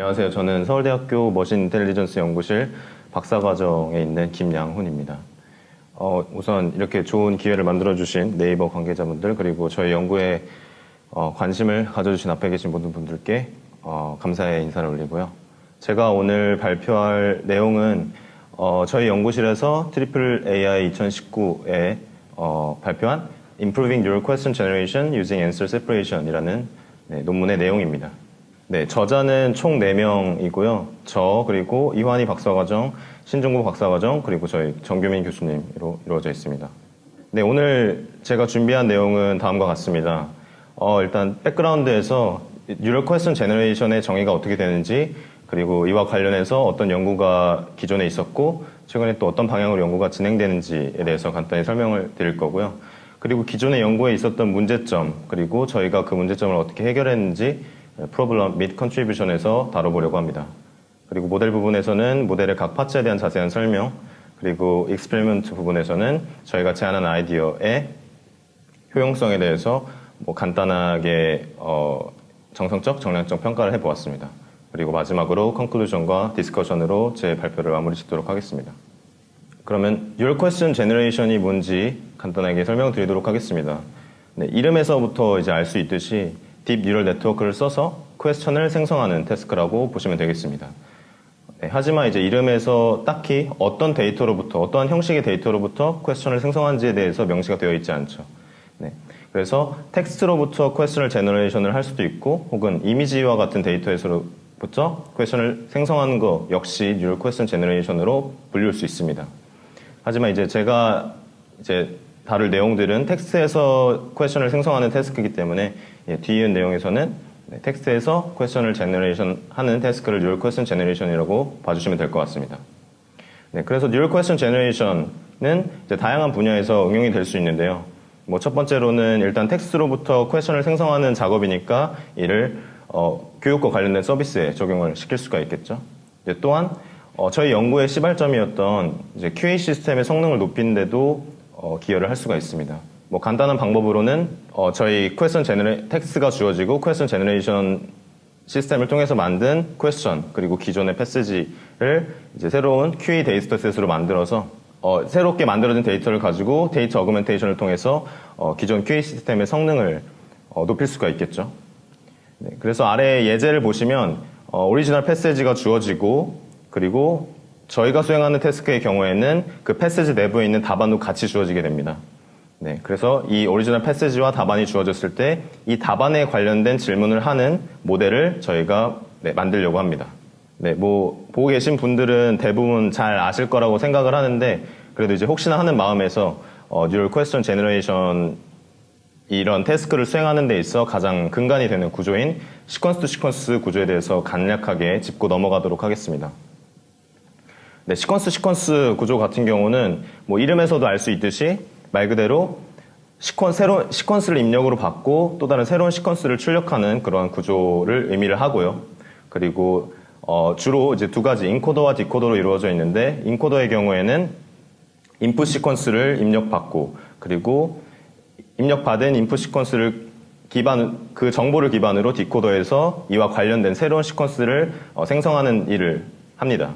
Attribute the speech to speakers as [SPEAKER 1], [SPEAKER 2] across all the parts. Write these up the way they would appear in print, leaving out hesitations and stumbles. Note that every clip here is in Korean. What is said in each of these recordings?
[SPEAKER 1] 안녕하세요. 저는 서울대학교 머신 인텔리전스 연구실 박사과정에 있는 김양훈입니다. 우선 이렇게 좋은 기회를 만들어주신 네이버 관계자분들 그리고 저희 연구에 관심을 가져주신 앞에 계신 모든 분들께 감사의 인사를 올리고요. 제가 오늘 발표할 내용은 저희 연구실에서 트리플 AI 2019에 발표한 Improving Neural Question Generation Using Answer Separation 이라는 논문의 내용입니다. 네, 저자는 총 4명이고요. 저, 그리고 이환희 박사과정, 신종구 박사과정, 그리고 저희 정규민 교수님으로 이루어져 있습니다. 네, 오늘 제가 준비한 내용은 다음과 같습니다. 일단 백그라운드에서 Neural Question Generation의 정의가 어떻게 되는지, 그리고 이와 관련해서 어떤 연구가 기존에 있었고, 최근에 또 어떤 방향으로 연구가 진행되는지에 대해서 간단히 설명을 드릴 거고요. 그리고 기존의 연구에 있었던 문제점, 그리고 저희가 그 문제점을 어떻게 해결했는지 프로블럼 및 컨트리뷰션에서 다뤄보려고 합니다. 그리고 모델 부분에서는 모델의 각 파츠에 대한 자세한 설명, 그리고 익스페리먼트 부분에서는 저희가 제안한 아이디어의 효용성에 대해서 간단하게 정성적, 정량적 평가를 해보았습니다. 그리고 마지막으로 컨클루전과 디스커션으로 제 발표를 마무리 짓도록 하겠습니다. 그러면 Neural Question Generation이 뭔지 간단하게 설명드리도록 하겠습니다. 네, 이름에서부터 이제 알 수 있듯이 딥 뉴럴 네트워크를 써서 퀘스천을 생성하는 태스크라고 보시면 되겠습니다. 네, 하지만 이제 이름에서 딱히 어떤 데이터로부터, 어떠한 형식의 데이터로부터 퀘스천을 생성한지에 대해서 명시가 되어 있지 않죠. 네, 그래서 텍스트로부터 퀘스천을 제너레이션을 할 수도 있고, 혹은 이미지와 같은 데이터에서부터 퀘스천을 생성하는 것 역시 뉴럴 퀘스천 제너레이션으로 불릴 수 있습니다. 하지만 이제 제가 다룰 내용들은 텍스트에서 퀘스천을 생성하는 태스크이기 때문에 뒤이은 내용에서는 텍스트에서 퀘스천을 제너레이션 하는 태스크를 뉴럴 퀘스천 제너레이션이라고 봐주시면 될 것 같습니다. 네, 그래서 뉴럴 퀘스천 제너레이션은 다양한 분야에서 응용이 될 수 있는데요. 첫 번째로는 일단 텍스트로부터 퀘스천을 생성하는 작업이니까 이를 교육과 관련된 서비스에 적용을 시킬 수가 있겠죠. 또한 저희 연구의 시발점이었던 QA 시스템의 성능을 높이는 데도 기여를 할 수가 있습니다. 간단한 방법으로는 저희 텍스트가 주어지고 퀘스천 제너레이션 시스템을 통해서 만든 퀘스천 그리고 기존의 패시지를 새로운 QA 데이터셋으로 만들어서 새롭게 만들어진 데이터를 가지고 데이터 어그멘테이션을 통해서 기존 QA 시스템의 성능을 높일 수가 있겠죠. 네, 그래서 아래 예제를 보시면 오리지널 패시지가 주어지고 그리고 저희가 수행하는 태스크의 경우에는 그 패시지 내부에 있는 답안도 같이 주어지게 됩니다. 네, 그래서 이 오리지널 패시지와 답안이 주어졌을 때 이 답안에 관련된 질문을 하는 모델을 저희가 만들려고 합니다. 네, 보고 계신 분들은 대부분 잘 아실 거라고 생각을 하는데 그래도 이제 혹시나 하는 마음에서 Neural Question Generation 이런 태스크를 수행하는 데 있어 가장 근간이 되는 구조인 시퀀스 투 시퀀스 구조에 대해서 간략하게 짚고 넘어가도록 하겠습니다. 네, 시퀀스 구조 같은 경우는 이름에서도 알 수 있듯이 말 그대로 새로운 시퀀스를 입력으로 받고 또 다른 새로운 시퀀스를 출력하는 그러한 구조를 의미를 하고요. 그리고 주로 이제 두 가지 인코더와 디코더로 이루어져 있는데 인코더의 경우에는 인풋 시퀀스를 입력받고 그리고 입력받은 인풋 시퀀스를 그 정보를 기반으로 디코더에서 이와 관련된 새로운 시퀀스를 생성하는 일을 합니다.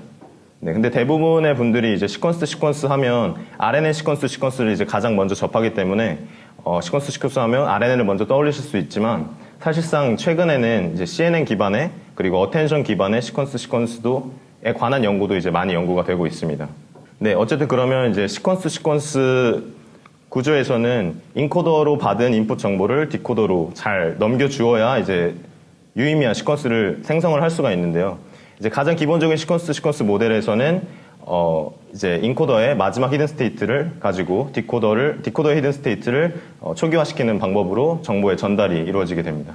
[SPEAKER 1] 네, 근데 대부분의 분들이 이제 시퀀스 하면 RNA 시퀀스를 이제 가장 먼저 접하기 때문에 시퀀스 하면 RNA를 먼저 떠올리실 수 있지만 사실상 최근에는 이제 CNN 기반의 그리고 어텐션 기반의 시퀀스에 관한 연구도 이제 많이 연구가 되고 있습니다. 네, 어쨌든 그러면 이제 시퀀스 구조에서는 인코더로 받은 인풋 정보를 디코더로 잘 넘겨주어야 이제 유의미한 시퀀스를 생성을 할 수가 있는데요. 이제 가장 기본적인 시퀀스 모델에서는 이제 인코더의 마지막 히든 스테이트를 가지고 디코더의 히든 스테이트를 초기화시키는 방법으로 정보의 전달이 이루어지게 됩니다.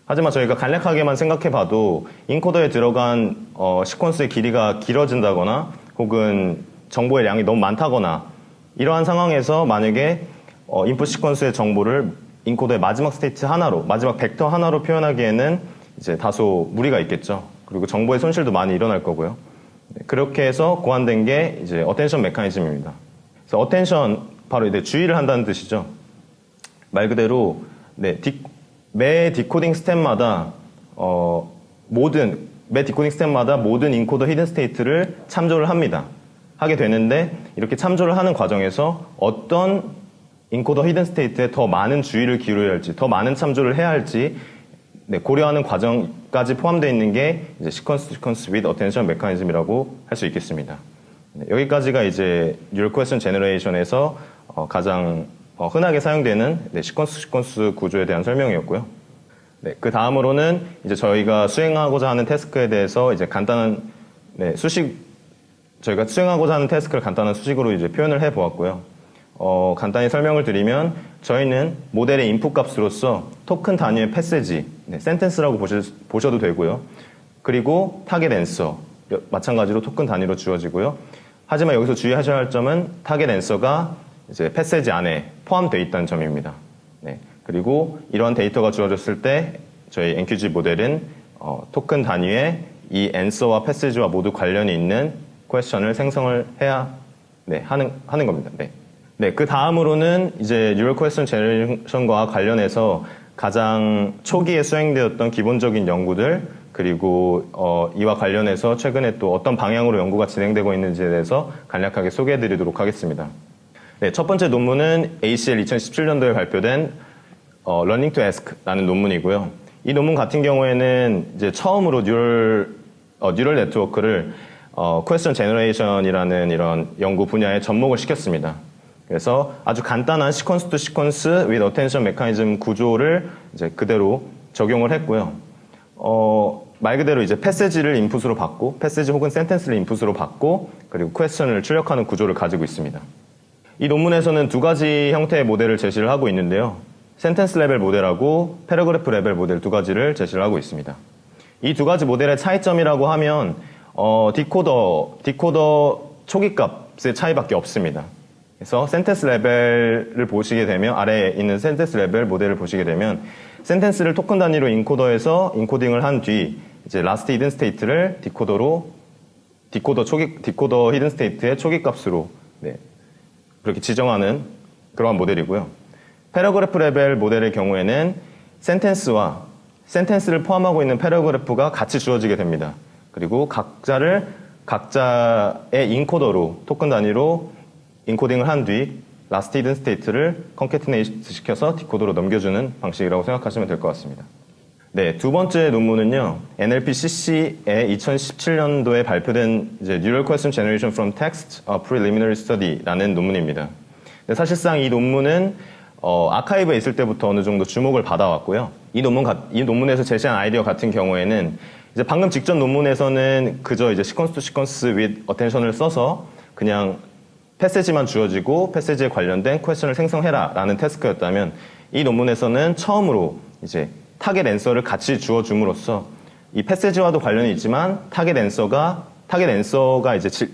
[SPEAKER 1] 하지만 저희가 간략하게만 생각해봐도 인코더에 들어간 시퀀스의 길이가 길어진다거나 혹은 정보의 양이 너무 많다거나 이러한 상황에서 만약에 인풋 시퀀스의 정보를 인코더의 마지막 스테이트 하나로, 마지막 벡터 하나로 표현하기에는 이제 다소 무리가 있겠죠. 그리고 정보의 손실도 많이 일어날 거고요. 그렇게 해서 고안된 게 이제 어텐션 메커니즘입니다. 그래서 어텐션 바로 이제 주의를 한다는 뜻이죠. 말 그대로 매 디코딩 스텝마다 모든 매 디코딩 스텝마다 모든 인코더 히든 스테이트를 참조를 합니다. 하게 되는데 이렇게 참조를 하는 과정에서 어떤 인코더 히든 스테이트에 더 많은 주의를 기울여야 할지, 더 많은 참조를 해야 할지 고려하는 과정까지 포함되어 있는 게 이제 시퀀스 with attention mechanism이라고 할 수 있겠습니다. 여기까지가 이제 Neural Question Generation에서 가장 흔하게 사용되는 시퀀스 구조에 대한 설명이었고요. 그 다음으로는 이제 저희가 수행하고자 하는 태스크에 대해서 이제 간단한 저희가 수행하고자 하는 태스크를 간단한 수식으로 이제 표현을 해 보았고요. 간단히 설명을 드리면 저희는 모델의 인풋 값으로서 토큰 단위의 패세지, 센텐스라고 보셔도 되고요. 그리고 타겟 앤서, 마찬가지로 토큰 단위로 주어지고요. 하지만 여기서 주의하셔야 할 점은 타겟 앤서가 이제 패세지 안에 포함되어 있다는 점입니다. 그리고 이러한 데이터가 주어졌을 때 저희 NQG 모델은 토큰 단위의 이 앤서와 패세지와 모두 관련이 있는 퀘스천을 생성을 해야 하는 겁니다. 그 다음으로는 이제 Neural Question Generation과 관련해서 가장 초기에 수행되었던 기본적인 연구들 그리고 이와 관련해서 최근에 또 어떤 방향으로 연구가 진행되고 있는지에 대해서 간략하게 소개해드리도록 하겠습니다. 첫 번째 논문은 ACL 2017년도에 발표된 Learning to Ask라는 논문이고요. 이 논문 같은 경우에는 이제 처음으로 뉴럴 네트워크를 Question Generation이라는 이런 연구 분야에 접목을 시켰습니다. 그래서 아주 간단한 시퀀스 투 시퀀스 with attention mechanism 구조를 이제 그대로 적용을 했고요. 말 그대로 이제 패세지를 인풋으로 받고, 패세지 혹은 센텐스를 인풋으로 받고, 그리고 퀘스천을 출력하는 구조를 가지고 있습니다. 이 논문에서는 두 가지 형태의 모델을 제시를 하고 있는데요. 센텐스 레벨 모델하고 패러그래프 레벨 모델 두 가지를 제시를 하고 있습니다. 이 두 가지 모델의 차이점이라고 하면 디코더 초기 값의 차이밖에 없습니다. 그래서 센텐스 레벨을 보시게 되면 아래에 있는 센텐스 레벨 모델을 보시게 되면 센텐스를 토큰 단위로 인코더해서 인코딩을 한 뒤 이제 라스트 히든 스테이트를 디코더 히든 스테이트의 초기 값으로 그렇게 지정하는 그러한 모델이고요. 패러그래프 레벨 모델의 경우에는 센텐스와 센텐스를 포함하고 있는 패러그래프가 같이 주어지게 됩니다. 그리고 각자의 인코더로 토큰 단위로 인코딩을 한 뒤 라스트 히든 스테이트를 컨캐티네이트 시켜서 디코더로 넘겨주는 방식이라고 생각하시면 될 것 같습니다. 두 번째 논문은요. NLP-CC의 2017년도에 발표된 이제 Neural Question Generation from Text, a Preliminary Study라는 논문입니다. 사실상 이 논문은 아카이브에 있을 때부터 어느 정도 주목을 받아왔고요. 이 논문에서 제시한 아이디어 같은 경우에는 이제 방금 직전 논문에서는 그저 이제 시퀀스 투 시퀀스 with attention을 써서 그냥 패세지만 주어지고 패세지에 관련된 퀘스천을 생성해라 라는 태스크였다면 이 논문에서는 처음으로 이제 타겟 앤서를 같이 주어줌으로써 이 패세지와도 관련이 있지만 타겟 앤서가 이제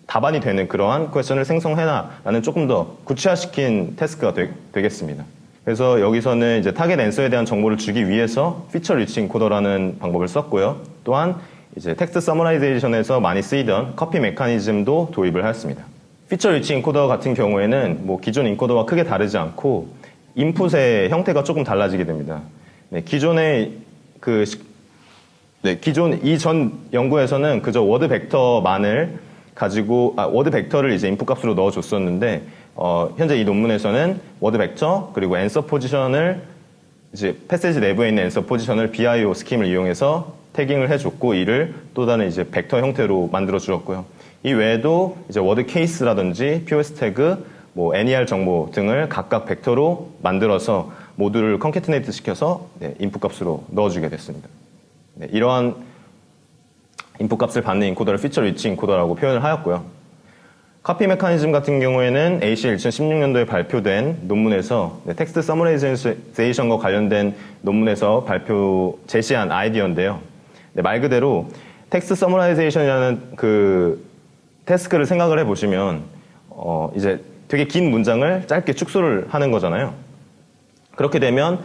[SPEAKER 1] 답안이 되는 그러한 퀘스천을 생성해라 라는 조금 더 구체화시킨 태스크가 되겠습니다. 그래서 여기서는 이제 타겟 앤서에 대한 정보를 주기 위해서 피처 리치 인코더라는 방법을 썼고요. 또한 이제 텍스트 서머라이제이션에서 많이 쓰이던 커피 메커니즘도 도입을 하였습니다. 피처 리치 인코더 같은 경우에는 뭐 기존 인코더와 크게 다르지 않고 인풋의 형태가 조금 달라지게 됩니다. 기존 이전 연구에서는 그저 워드 벡터만을 가지고 워드 벡터를 이제 인풋 값으로 넣어줬었는데 현재 이 논문에서는 워드 벡터 그리고 앤서 포지션을 이제 패세지 내부에 있는 앤서 포지션을 BIO 스킴을 이용해서 태깅을 해줬고 이를 또 다른 이제 벡터 형태로 만들어 주었고요. 이 외에도 이제 워드 케이스라든지 POS 태그, 뭐 NER 정보 등을 각각 벡터로 만들어서 모두를 컨캐티네이트 시켜서 인풋 값으로 넣어주게 됐습니다. 이러한 인풋 값을 받는 인코더를 피처 리치 인코더라고 표현을 하였고요. 카피 메커니즘 같은 경우에는 ACL 2016년도에 발표된 논문에서 텍스트 서머라이제이션과 관련된 논문에서 제시한 아이디어인데요. 말 그대로 텍스트 서머라이제이션이라는 그 태스크를 생각을 해보시면 이제 되게 긴 문장을 짧게 축소를 하는 거잖아요. 그렇게 되면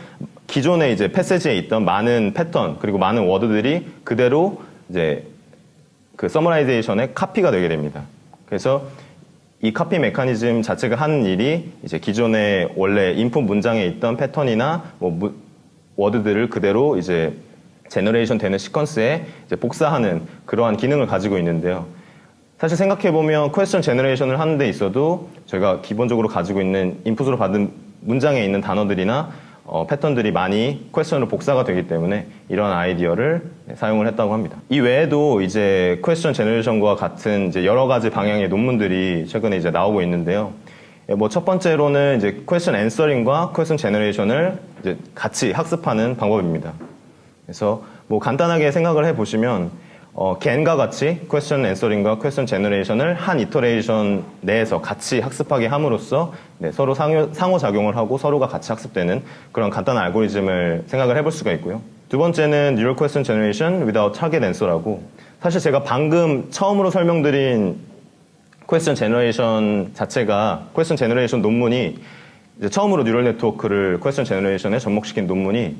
[SPEAKER 1] 기존에 이제 패세지에 있던 많은 패턴 그리고 많은 워드들이 그대로 이제 그 서머라이제이션의 카피가 되게 됩니다. 그래서 이 카피 메커니즘 자체가 하는 일이 이제 기존에 원래 인풋 문장에 있던 패턴이나 뭐 워드들을 그대로 이제 제너레이션 되는 시퀀스에 이제 복사하는 그러한 기능을 가지고 있는데요. 사실 생각해보면 퀘스천 제너레이션을 하는 데 있어도 저희가 기본적으로 가지고 있는 인풋으로 받은 문장에 있는 단어들이나 패턴들이 많이 퀘스천으로 복사가 되기 때문에 이러한 아이디어를 사용을 했다고 합니다. 이 외에도 이제 퀘스천 제너레이션과 같은 이제 여러 가지 방향의 논문들이 최근에 이제 나오고 있는데요. 뭐 첫 번째로는 이제 퀘스천 앤서링과 퀘스천 제너레이션을 이제 같이 학습하는 방법입니다. 그래서 뭐 간단하게 생각을 해보시면 겐과 같이 퀘스천 앤서링과 퀘스천 제너레이션을 한 이터레이션 내에서 같이 학습하게 함으로써 서로 상호작용을 하고 서로가 같이 학습되는 그런 간단한 알고리즘을 생각을 해볼 수가 있고요. 두 번째는 Neural Question Generation without Target Answer라고, 사실 제가 방금 처음으로 설명드린 퀘스천 제너레이션 자체가, 퀘스천 제너레이션 논문이 이제 처음으로 뉴럴 네트워크를 퀘스천 제너레이션에 접목시킨 논문이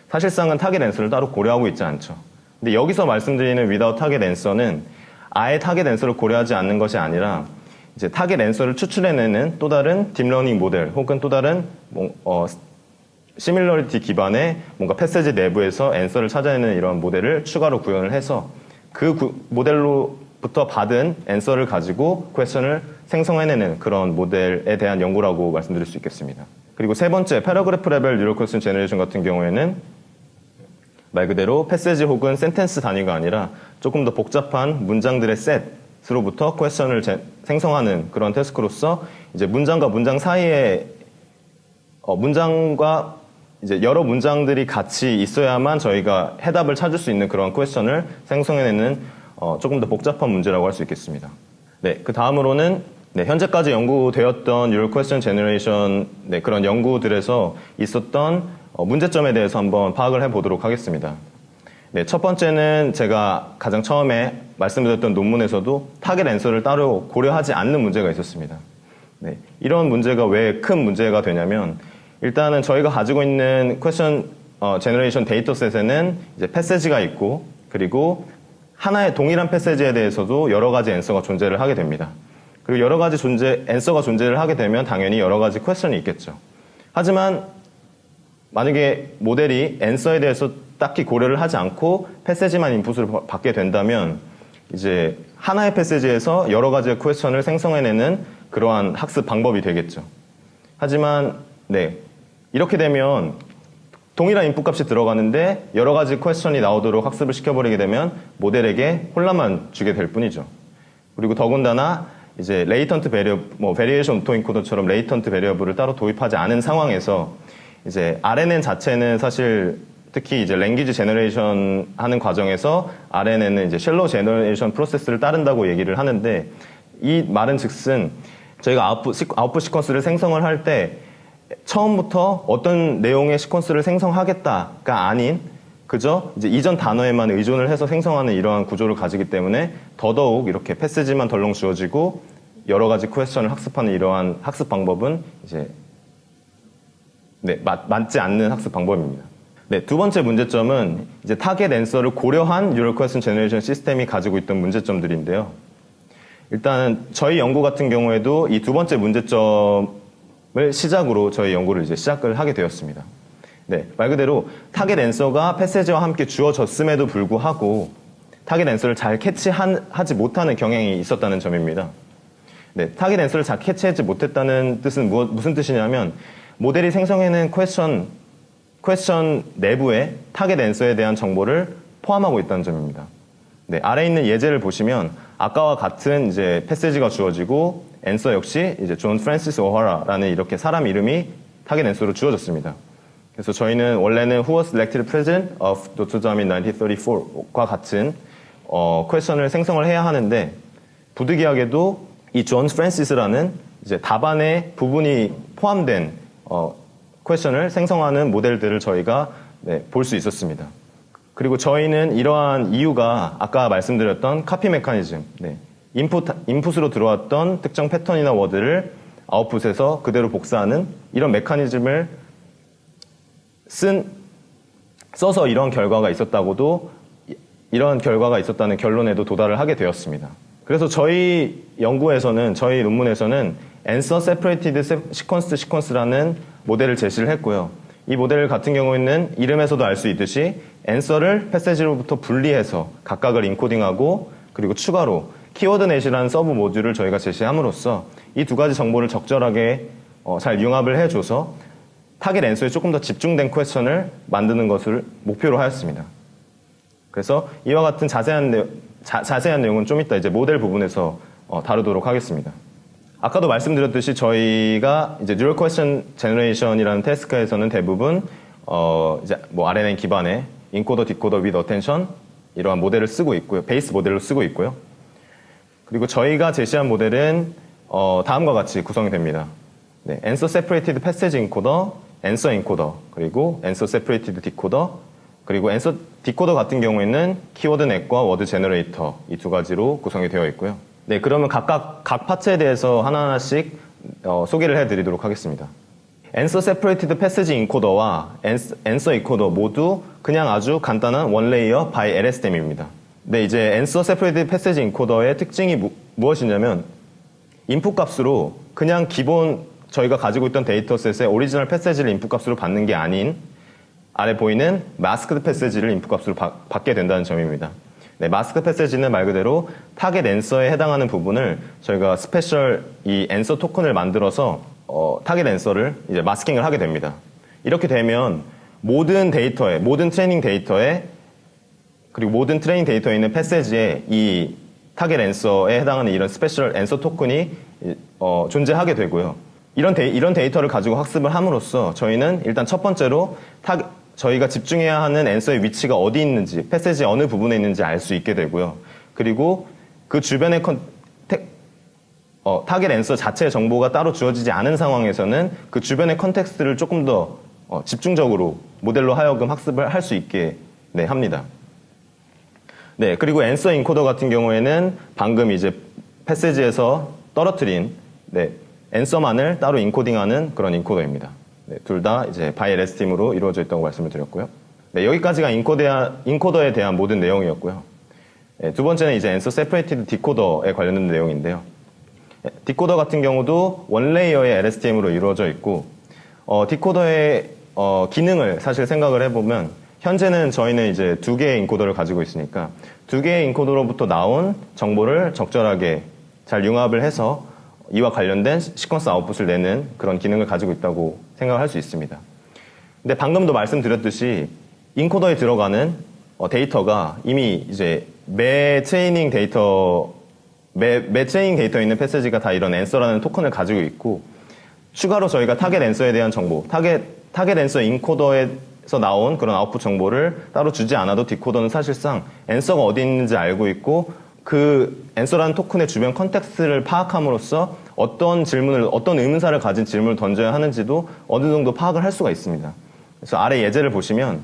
[SPEAKER 1] 사실상은 타겟 앤서를 따로 고려하고 있지 않죠. 근데 여기서 말씀드리는 without target answer는 아예 타겟 앤서를 고려하지 않는 것이 아니라 이제 타겟 앤서를 추출해내는 또 다른 딥러닝 모델 혹은 또 다른 시밀러리티 기반의 뭔가 패세지 내부에서 앤서를 찾아내는 이런 모델을 추가로 구현을 해서 그 모델로부터 받은 앤서를 가지고 퀘스천을 생성해내는 그런 모델에 대한 연구라고 말씀드릴 수 있겠습니다. 그리고 세 번째, 패러그래프 레벨 뉴럴 퀘스천 제너레이션 같은 경우에는 말 그대로 패세지 혹은 센텐스 단위가 아니라 조금 더 복잡한 문장들의 셋으로부터 퀘스천을 생성하는 그런 태스크로서 이제 문장과 문장 사이에 문장과 이제 여러 문장들이 같이 있어야만 저희가 해답을 찾을 수 있는 그런 퀘스천을 생성해내는 조금 더 복잡한 문제라고 할 수 있겠습니다. 네, 그 다음으로는 현재까지 연구되었던 뉴럴 퀘스천 제너레이션 그런 연구들에서 있었던 문제점에 대해서 한번 파악을 해보도록 하겠습니다. 네, 첫 번째는 제가 가장 처음에 말씀드렸던 논문에서도 타겟 앤서를 따로 고려하지 않는 문제가 있었습니다. 네, 이런 문제가 왜 큰 문제가 되냐면 일단은 저희가 가지고 있는 퀘스천 제너레이션 데이터셋에는 이제 패세지가 있고 그리고 하나의 동일한 패세지에 대해서도 여러 가지 앤서가 존재를 하게 됩니다. 그리고 여러 가지 앤서가 존재를 하게 되면 당연히 여러 가지 퀘스천이 있겠죠. 하지만 만약에 모델이 앤서에 대해서 딱히 고려를 하지 않고 패세지만 인풋을 받게 된다면 이제 하나의 패세지에서 여러 가지의 퀘스천을 생성해내는 그러한 학습 방법이 되겠죠. 하지만 이렇게 되면 동일한 인풋 값이 들어가는데 여러 가지 퀘스천이 나오도록 학습을 시켜버리게 되면 모델에게 혼란만 주게 될 뿐이죠. 그리고 더군다나 이제 레이턴트 베리에이션 오토인코더처럼 레이턴트 베리어블을 따로 도입하지 않은 상황에서 이제 RNN 자체는 사실 특히 이제 랭귀지 제너레이션 하는 과정에서 RNN은 이제 쉘로우 제너레이션 프로세스를 따른다고 얘기를 하는데 이 말은 즉슨 저희가 아웃풋 시퀀스를 생성을 할 때 처음부터 어떤 내용의 시퀀스를 생성하겠다가 아닌 그저 이제 이전 단어에만 의존을 해서 생성하는 이러한 구조를 가지기 때문에 더더욱 이렇게 패세지만 덜렁 주어지고 여러 가지 퀘스천을 학습하는 이러한 학습 방법은 이제 맞지 않는 학습 방법입니다. 두 번째 문제점은 이제 타겟 앤서를 고려한 뉴럴 퀘스천 제너레이션 시스템이 가지고 있던 문제점들인데요. 일단 저희 연구 같은 경우에도 이 두 번째 문제점을 시작으로 저희 연구를 이제 시작을 하게 되었습니다. 말 그대로 타겟 앤서가 패세지와 함께 주어졌음에도 불구하고 타겟 앤서를 잘 캐치하지 못하는 경향이 있었다는 점입니다. 타겟 앤서를 잘 캐치하지 못했다는 뜻은 무슨 뜻이냐면 모델이 생성해낸 퀘스천 내부에 타겟 앤서에 대한 정보를 포함하고 있다는 점입니다. 아래에 있는 예제를 보시면 아까와 같은 이제 패세지가 주어지고 앤서 역시 이제 존 프랜시스 오하라라는 이렇게 사람 이름이 타겟 앤서로 주어졌습니다. 그래서 저희는 원래는 Who was elected president of Notre Dame in 1934과 같은 퀘스천을 생성을 해야 하는데 부득이하게도 이 존 프랜시스라는 이제 답안의 부분이 포함된 퀘스천을 생성하는 모델들을 저희가 볼 수 있었습니다. 그리고 저희는 이러한 이유가 아까 말씀드렸던 카피 메커니즘, 인풋으로 들어왔던 특정 패턴이나 워드를 아웃풋에서 그대로 복사하는 이런 메커니즘을 써서 이런 결과가 있었다는 결론에도 도달을 하게 되었습니다. 그래서 저희 논문에서는 Answer Separated Sequence to Sequence라는 모델을 제시를 했고요. 이 모델 같은 경우에는 이름에서도 알 수 있듯이 answer를 패세지로부터 분리해서 각각을 인코딩하고 그리고 추가로 키워드 넷이라는 서브 모듈을 저희가 제시함으로써 이 두 가지 정보를 적절하게 잘 융합을 해줘서 타겟 앤서에 조금 더 집중된 퀘스천을 만드는 것을 목표로 하였습니다. 그래서 이와 같은 자세한 내용은 좀 이따 이제 모델 부분에서 다루도록 하겠습니다. 아까도 말씀드렸듯이 저희가 이제 뉴럴 퀘스천 제너레이션이라는 태스크에서는 대부분 이제 뭐 RNN 기반의 인코더, 디코더 with attention 이러한 모델을 쓰고 있고요. 베이스 모델로 쓰고 있고요. 그리고 저희가 제시한 모델은 다음과 같이 구성이 됩니다. 네, answer separated passage encoder, answer encoder, 그리고 answer separated decoder, 그리고 answer decoder 같은 경우에는 키워드 넷과 워드 제너레이터 이 두 가지로 구성이 되어 있고요. 네, 그러면 각 파트에 대해서 하나하나씩 소개를 해드리도록 하겠습니다. answer separated passage encoder와 answer encoder 모두 그냥 아주 간단한 원레이어 by LSTM입니다. 네, 이제 answer separated passage encoder의 특징이 무엇이냐면 인풋 값으로 그냥 기본 저희가 가지고 있던 데이터셋의 오리지널 패세지를 인풋 값으로 받는 게 아닌 아래 보이는 마스크드 패세지를 인풋 값으로 받게 된다는 점입니다. 네, 마스크 패세지는 말 그대로 타겟 앤서에 해당하는 부분을 저희가 스페셜 이 앤서 토큰을 만들어서 타겟 앤서를 이제 마스킹을 하게 됩니다. 이렇게 되면 모든 트레이닝 데이터에 그리고 모든 트레이닝 데이터에 있는 패세지에 이 타겟 앤서에 해당하는 이런 스페셜 앤서 토큰이 존재하게 되고요. 이런 데이터를 가지고 학습을 함으로써 저희는 일단 첫 번째로 저희가 집중해야 하는 앤서의 위치가 어디 있는지, 패세지 어느 부분에 있는지 알 수 있게 되고요. 그리고 그 주변의 타겟 앤서 자체의 정보가 따로 주어지지 않은 상황에서는 그 주변의 컨텍스트를 조금 더 집중적으로 모델로 하여금 학습을 할 수 있게 합니다. 네, 그리고 앤서 인코더 같은 경우에는 방금 이제 패세지에서 떨어뜨린 앤서만을 따로 인코딩하는 그런 인코더입니다. 네, 둘 다 이제 by LSTM으로 이루어져 있다고 말씀을 드렸고요. 네, 여기까지가 인코더에 대한 모든 내용이었고요. 네, 두 번째는 이제 answer separated decoder에 관련된 내용인데요. 디코더 같은 경우도 원레이어의 LSTM으로 이루어져 있고, 디코더의 기능을 사실 생각을 해보면 현재는 저희는 이제 두 개의 인코더를 가지고 있으니까 두 개의 인코더로부터 나온 정보를 적절하게 잘 융합을 해서 이와 관련된 시퀀스 아웃풋을 내는 그런 기능을 가지고 있다고 생각을 할 수 있습니다. 근데 방금도 말씀드렸듯이 인코더에 들어가는 데이터가 이미 이제 매 트레이닝 데이터에 있는 패세지가 다 이런 앤서라는 토큰을 가지고 있고, 추가로 저희가 타겟 앤서에 대한 정보, 타겟 앤서 인코더에서 나온 그런 아웃풋 정보를 따로 주지 않아도 디코더는 사실상 앤서가 어디 있는지 알고 있고 그 앤서라는 토큰의 주변 컨텍스트를 파악함으로써 어떤 의문사를 가진 질문을 던져야 하는지도 어느 정도 파악을 할 수가 있습니다. 그래서 아래 예제를 보시면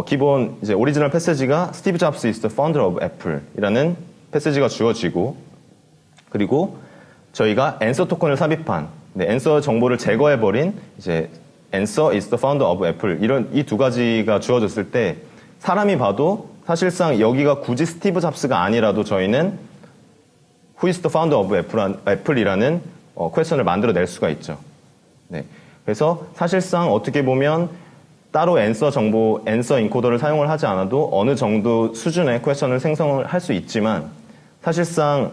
[SPEAKER 1] 기본 이제 오리지널 패세지가 Steve Jobs is the founder of Apple 이라는 패세지가 주어지고, 그리고 저희가 앤서 토큰을 삽입한 앤서 정보를 제거해버린 이제 Answer is the founder of Apple 이런 이 두 가지가 주어졌을 때 사람이 봐도 사실상 여기가 굳이 스티브 잡스가 아니라도 저희는 Who is the founder of Apple이라는 퀘스천을 만들어낼 수가 있죠. 네. 그래서 사실상 어떻게 보면 따로 앤서 인코더를 사용을 하지 않아도 어느 정도 수준의 퀘스천을 생성을 할 수 있지만, 사실상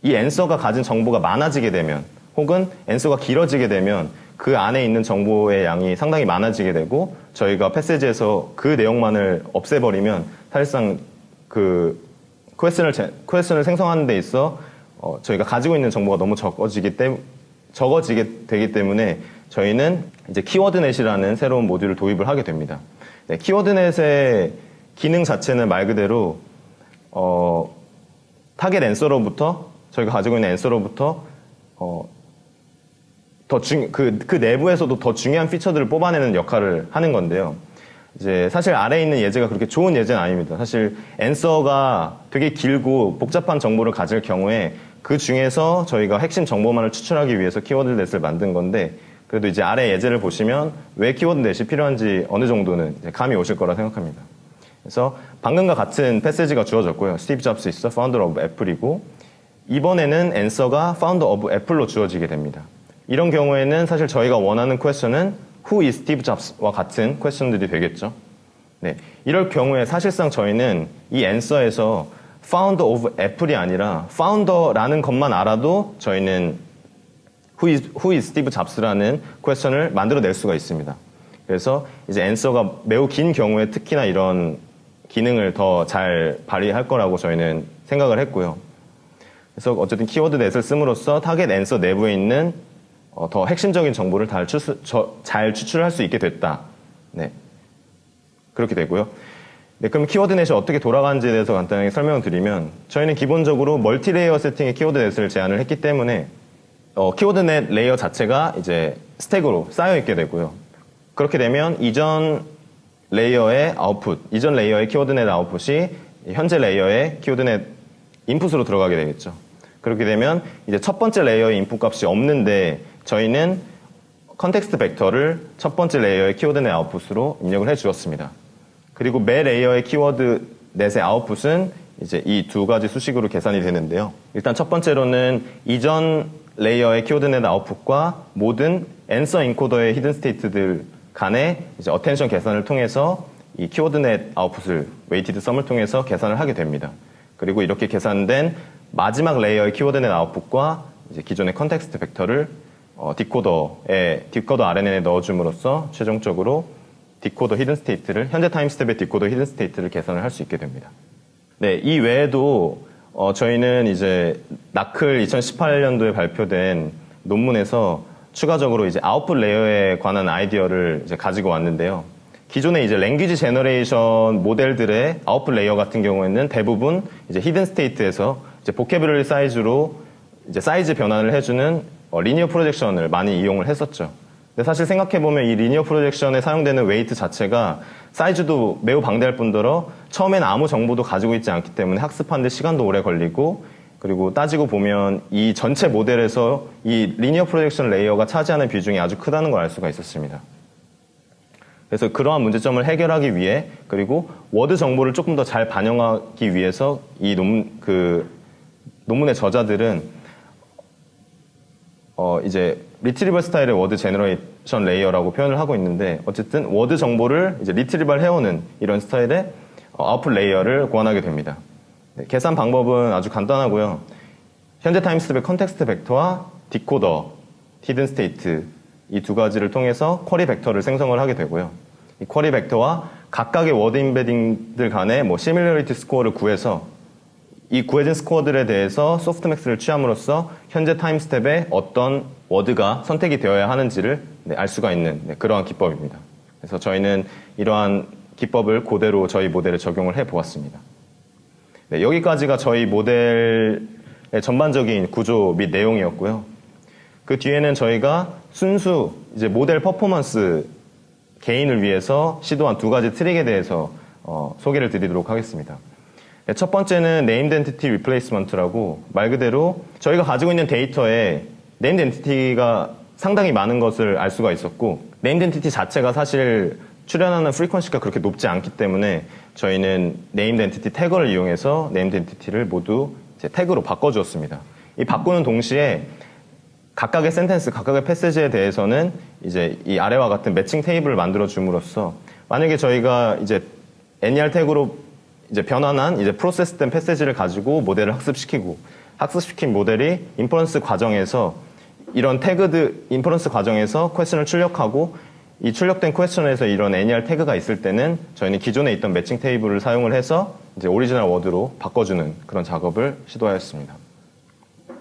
[SPEAKER 1] 이 앤서가 가진 정보가 많아지게 되면 혹은 앤서가 길어지게 되면 그 안에 있는 정보의 양이 상당히 많아지게 되고 저희가 패세지에서 그 내용만을 없애버리면 사실상 그 퀘스천을 생성하는 데 있어 저희가 가지고 있는 정보가 너무 적어지게 되기 때문에 저희는 이제 키워드넷이라는 새로운 모듈을 도입을 하게 됩니다. 네, 키워드넷의 기능 자체는 말 그대로 타겟 앤서로부터 저희가 가지고 있는 앤서로부터 그 내부에서도 더 중요한 피처들을 뽑아내는 역할을 하는 건데요. 이제 사실 아래에 있는 예제가 그렇게 좋은 예제는 아닙니다. 사실 앤서가 되게 길고 복잡한 정보를 가질 경우에 그 중에서 저희가 핵심 정보만을 추출하기 위해서 키워드 넷을 만든 건데, 그래도 이제 아래 예제를 보시면 왜 키워드 넷이 필요한지 어느 정도는 이제 감이 오실 거라 생각합니다. 그래서 방금과 같은 패세지가 주어졌고요. 스티브 잡스 is the founder of Apple이고, 이번에는 앤서가 founder of Apple로 주어지게 됩니다. 이런 경우에는 사실 저희가 원하는 퀘스천은 Who is Steve Jobs와 같은 퀘스천들이 되겠죠. 네, 이럴 경우에 사실상 저희는 이 answer에서 founder of Apple이 아니라 founder라는 것만 알아도 저희는 Who is Steve Jobs라는 퀘스천을 만들어낼 수가 있습니다. 그래서 이제 answer가 매우 긴 경우에 특히나 이런 기능을 더 잘 발휘할 거라고 저희는 생각을 했고요. 그래서 어쨌든 키워드 넷을 씀으로써 타겟 answer 내부에 있는 더 핵심적인 정보를 잘 추출할 수 있게 됐다. 네, 그렇게 되고요. 네, 그럼 키워드 넷이 어떻게 돌아가는지에 대해서 간단하게 설명을 드리면 저희는 기본적으로 멀티 레이어 세팅의 키워드 넷을 제안을 했기 때문에 키워드 넷 레이어 자체가 이제 스택으로 쌓여 있게 되고요. 그렇게 되면 이전 레이어의 아웃풋, 이전 레이어의 키워드 넷 아웃풋이 현재 레이어의 키워드 넷 인풋으로 들어가게 되겠죠. 그렇게 되면 이제 첫 번째 레이어의 인풋 값이 없는데 저희는 컨텍스트 벡터를 첫 번째 레이어의 키워드 넷 아웃풋으로 입력을 해 주었습니다. 그리고 매 레이어의 키워드 넷의 아웃풋은 이제 이 두 가지 수식으로 계산이 되는데요. 일단 첫 번째로는 이전 레이어의 키워드 넷 아웃풋과 모든 앤서 인코더의 히든 스테이트들 간의 이제 어텐션 계산을 통해서 이 키워드 넷 아웃풋을 웨이티드 썸을 통해서 계산을 하게 됩니다. 그리고 이렇게 계산된 마지막 레이어의 키워드 넷 아웃풋과 이제 기존의 컨텍스트 벡터를 디코더 RNN에 넣어줌으로써 최종적으로 디코더 히든 스테이트를 현재 타임 스텝의 디코더 히든 스테이트를 계산을 할 수 있게 됩니다. 네, 이 외에도 저희는 이제 나클 2018년도에 발표된 논문에서 추가적으로 이제 아웃풋 레이어에 관한 아이디어를 이제 가지고 왔는데요. 기존의 이제 랭귀지 제너레이션 모델들의 아웃풋 레이어 같은 경우에는 대부분 이제 히든 스테이트에서 이제 보캐블러리 사이즈로 이제 사이즈 변환을 해주는 리니어 프로젝션을 많이 이용을 했었죠. 근데 사실 생각해보면 이 리니어 프로젝션에 사용되는 웨이트 자체가 사이즈도 매우 방대할 뿐더러 처음에는 아무 정보도 가지고 있지 않기 때문에 학습하는데 시간도 오래 걸리고 그리고 따지고 보면 이 전체 모델에서 이 리니어 프로젝션 레이어가 차지하는 비중이 아주 크다는 걸 알 수가 있었습니다. 그래서 그러한 문제점을 해결하기 위해 그리고 워드 정보를 조금 더 잘 반영하기 위해서 이 논문의 저자들은 이제 리트리벌 스타일의 워드 제너레이션 레이어라고 표현을 하고 있는데 어쨌든 워드 정보를 이제 리트리벌 해오는 이런 스타일의 아웃풋 레이어를 고안하게 됩니다. 네, 계산 방법은 아주 간단하고요. 현재 타임스텝의 컨텍스트 벡터와 디코더, 히든 스테이트 이 두 가지를 통해서 쿼리 벡터를 생성을 하게 되고요. 이 쿼리 벡터와 각각의 워드 인베딩들 간의 시밀러리티 스코어를 구해서 이 구해진 스코어들에 대해서 소프트맥스를 취함으로써 현재 타임 스텝에 어떤 워드가 선택이 되어야 하는지를 알 수가 있는 그러한 기법입니다. 그래서 저희는 이러한 기법을 그대로 저희 모델에 적용을 해 보았습니다. 네, 여기까지가 저희 모델의 전반적인 구조 및 내용이었고요. 그 뒤에는 저희가 순수 이제 모델 퍼포먼스 게인을 위해서 시도한 두 가지 트릭에 대해서 소개를 드리도록 하겠습니다. 네, 첫 번째는 네임드 엔티티 리플레이스먼트라고 말 그대로 저희가 가지고 있는 데이터에 네임드 엔티티가 상당히 많은 것을 알 수가 있었고 네임드 엔티티 자체가 사실 출현하는 프리퀀시가 그렇게 높지 않기 때문에 저희는 네임드 엔티티 태그를 이용해서 네임드 엔티티를 모두 이제 태그로 바꿔주었습니다. 이 바꾸는 동시에 각각의 센텐스, 각각의 패시지에 대해서는 이제 이 아래와 같은 매칭 테이블을 만들어 줌으로써 만약에 저희가 이제 NER 태그로 이제 변환한 이제 프로세스된 패시지를 가지고 모델을 학습시키고 학습시킨 모델이 인퍼런스 과정에서 이런 인퍼런스 과정에서 퀘스천을 출력하고 이 출력된 퀘스천에서 이런 NER 태그가 있을 때는 저희는 기존에 있던 매칭 테이블을 사용을 해서 이제 오리지널 워드로 바꿔주는 그런 작업을 시도하였습니다.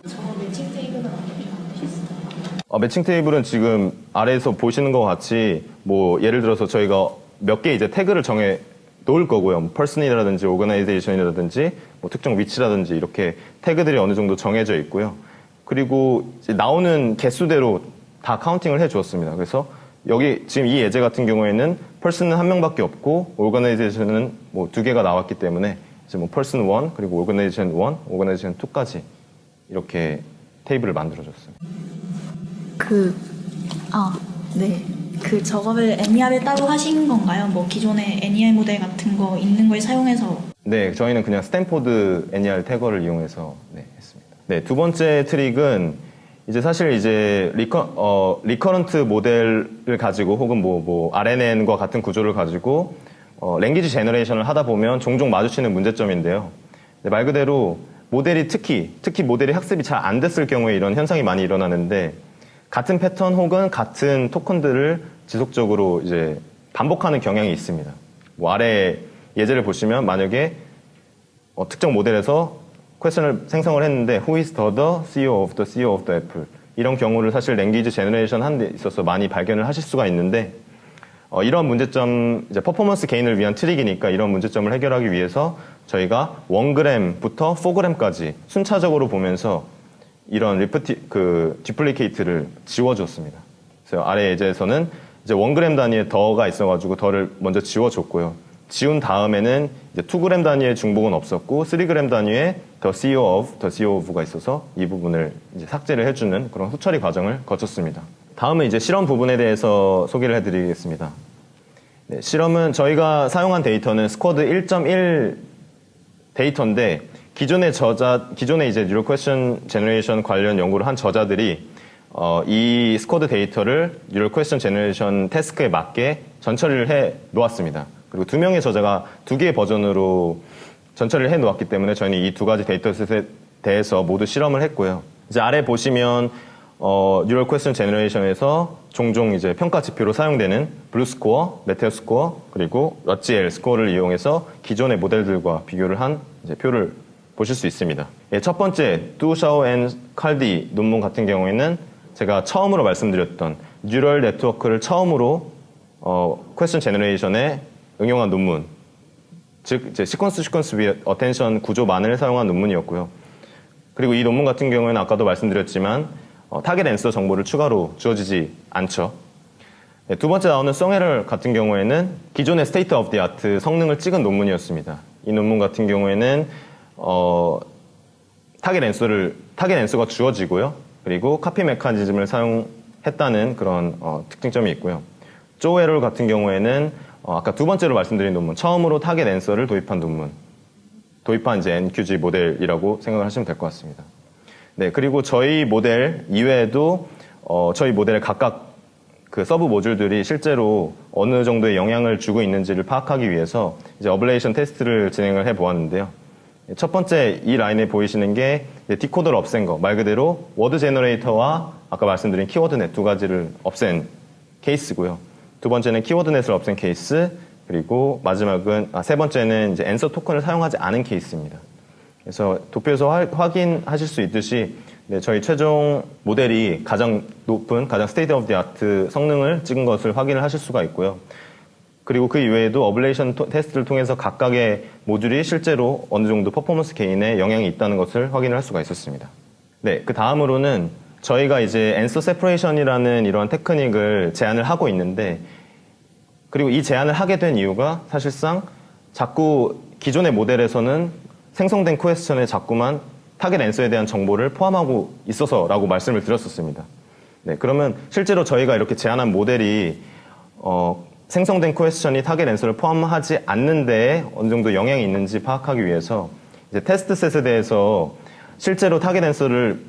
[SPEAKER 2] 저거 매칭 테이블은 어떻게 만드셨어요?
[SPEAKER 1] 매칭 테이블은 지금 아래에서 보시는 것 같이 예를 들어서 저희가 몇 개 이제 태그를 정해 놓을 거고요. person이라든지 organization이라든지 특정 위치라든지 이렇게 태그들이 어느 정도 정해져 있고요. 그리고 이제 나오는 개수대로 다 카운팅을 해 주었습니다. 그래서 여기 지금 이 예제 같은 경우에는 person은 한 명밖에 없고 organization은 두 개가 나왔기 때문에 이제 person 1 그리고 organization 1, organization 2까지 이렇게 테이블을 만들어 줬어요.
[SPEAKER 2] 네. 그 작업을 NER을 따로 하신 건가요? 기존에 NER 모델 같은 거 있는 걸 사용해서?
[SPEAKER 1] 네, 저희는 그냥 스탠포드 NER 태거를 이용해서 했습니다. 네, 두 번째 트릭은 이제 사실 이제 리커런트 모델을 가지고 혹은 뭐 RNN과 같은 구조를 가지고 랭귀지 제너레이션을 하다 보면 종종 마주치는 문제점인데요. 말 그대로 모델이 특히 모델이 학습이 잘 안 됐을 경우에 이런 현상이 많이 일어나는데 같은 패턴 혹은 같은 토큰들을 지속적으로 이제 반복하는 경향이 있습니다. 뭐 아래 예제를 보시면 만약에 특정 모델에서 퀘스천을 생성을 했는데 Who is the CEO of the CEO of the Apple? 이런 경우를 사실 랭귀지 제너레이션 하는 데 있어서 많이 발견을 하실 수가 있는데 이런 문제점, 이제 퍼포먼스 게인을 위한 트릭이니까 이런 문제점을 해결하기 위해서 저희가 1g부터 4g까지 순차적으로 보면서 이런 디플리케이트를 지워줬습니다. 그래서 아래 예제에서는 이제 1g 단위의 더가 있어가지고 더를 먼저 지워줬고요. 지운 다음에는 이제 2g 단위의 중복은 없었고 3g 단위의 the CEO of가 있어서 이 부분을 이제 삭제를 해주는 그런 후처리 과정을 거쳤습니다. 다음은 이제 실험 부분에 대해서 소개를 해드리겠습니다. 네, 실험은 저희가 사용한 데이터는 스쿼드 1.1 데이터인데 기존의 이제 뉴럴 퀘스천 제너레이션 관련 연구를 한 저자들이 이 스쿼드 데이터를 뉴럴 퀘스천 제너레이션 태스크에 맞게 전처리를 해 놓았습니다. 그리고 2명의 저자가 2개의 버전으로 전처리를 해 놓았기 때문에 저희는 이 2가지 데이터셋에 대해서 모두 실험을 했고요. 이제 아래 보시면 뉴럴 퀘스천 제너레이션에서 종종 이제 평가 지표로 사용되는 블루 스코어, 메테오 스코어, 그리고 럿지엘 스코어를 이용해서 기존의 모델들과 비교를 한 이제 표를 보실 수 있습니다. 예, 첫 번째 뚜샤오 앤 칼디 논문 같은 경우에는 제가 처음으로 말씀드렸던 뉴럴 네트워크를 처음으로 퀘스천 제너레이션에 응용한 논문, 즉 이제 시퀀스 위 어텐션 구조만을 사용한 논문이었고요. 그리고 이 논문 같은 경우에는 아까도 말씀드렸지만 타겟 앤서 정보를 추가로 주어지지 않죠. 네, 두 번째 나오는 송에럴 같은 경우에는 기존의 스테이트 오브 디 아트 성능을 찍은 논문이었습니다. 이 논문 같은 경우에는 타겟 앤서가 주어지고요. 그리고 카피 메커니즘을 사용했다는 그런 특징점이 있고요. 조에럴 같은 경우에는 아까 두 번째로 말씀드린 논문, 처음으로 타겟 앤서를 도입한 이제 NQG 모델이라고 생각을 하시면 될 것 같습니다. 네, 그리고 저희 모델 이외에도 저희 모델의 각각 그 서브 모듈들이 실제로 어느 정도의 영향을 주고 있는지를 파악하기 위해서 이제 어블레이션 테스트를 진행을 해 보았는데요. 첫 번째 이 라인에 보이시는 게 디코더를 없앤 거, 말 그대로 워드 제너레이터와 아까 말씀드린 키워드넷 두 가지를 없앤 케이스고요. 두 번째는 키워드넷을 없앤 케이스, 그리고 마지막은 세 번째는 이제 앤서 토큰을 사용하지 않은 케이스입니다. 그래서 도표에서 확인하실 수 있듯이 저희 최종 모델이 가장 높은, 가장 스테이트 오브 디 아트 성능을 찍은 것을 확인을 하실 수가 있고요. 그리고 그 이외에도 어블레이션 테스트를 통해서 각각의 모듈이 실제로 어느 정도 퍼포먼스 게인에 영향이 있다는 것을 확인을 할 수가 있었습니다. 네, 그 다음으로는 저희가 이제 앤서 세퍼레이션이라는 이러한 테크닉을 제안을 하고 있는데, 그리고 이 제안을 하게 된 이유가 사실상 자꾸 기존의 모델에서는 생성된 퀘스천에 자꾸만 타겟 앤서에 대한 정보를 포함하고 있어서라고 말씀을 드렸었습니다. 네, 그러면 실제로 저희가 이렇게 제안한 모델이 생성된 퀘스천이 타겟 앤서를 포함하지 않는 데에 어느 정도 영향이 있는지 파악하기 위해서 이제 테스트셋에 대해서 실제로 타겟 앤서를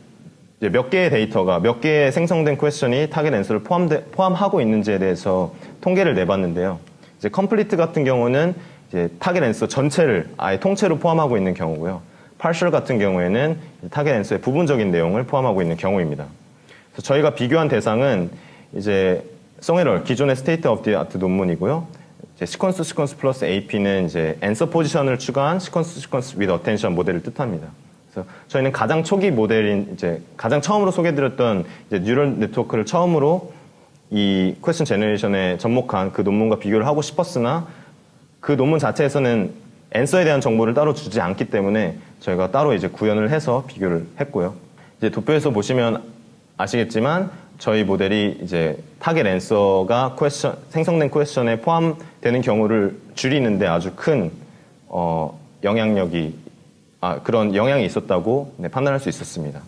[SPEAKER 1] 이제 몇 개의 데이터가, 몇 개의 생성된 퀘스천이 타겟 앤서를 포함하고 있는지에 대해서 통계를 내봤는데요. 이제 컴플리트 같은 경우는 이제 타겟 앤서 전체를 아예 통째로 포함하고 있는 경우고요. partial 같은 경우에는 타겟 앤서의 부분적인 내용을 포함하고 있는 경우입니다. 그래서 저희가 비교한 대상은 이제 송에럴 기존의 스테이트 오브 디 아트 논문이고요. 이제 시퀀스 플러스 AP는 이제 앤서 포지션을 추가한 시퀀스 with attention 모델을 뜻합니다. 그래서 저희는 가장 초기 모델인 이제 가장 처음으로 소개드렸던 이제 뉴럴 네트워크를 처음으로 이 퀘스천 제너레이션에 접목한 그 논문과 비교를 하고 싶었으나 그 논문 자체에서는 앤서에 대한 정보를 따로 주지 않기 때문에 저희가 따로 이제 구현을 해서 비교를 했고요. 이제 도표에서 보시면 아시겠지만 저희 모델이 이제 타겟 앤서가 생성된 퀘스천에 포함되는 경우를 줄이는데 아주 큰 그런 영향이 있었다고 판단할 수 있었습니다.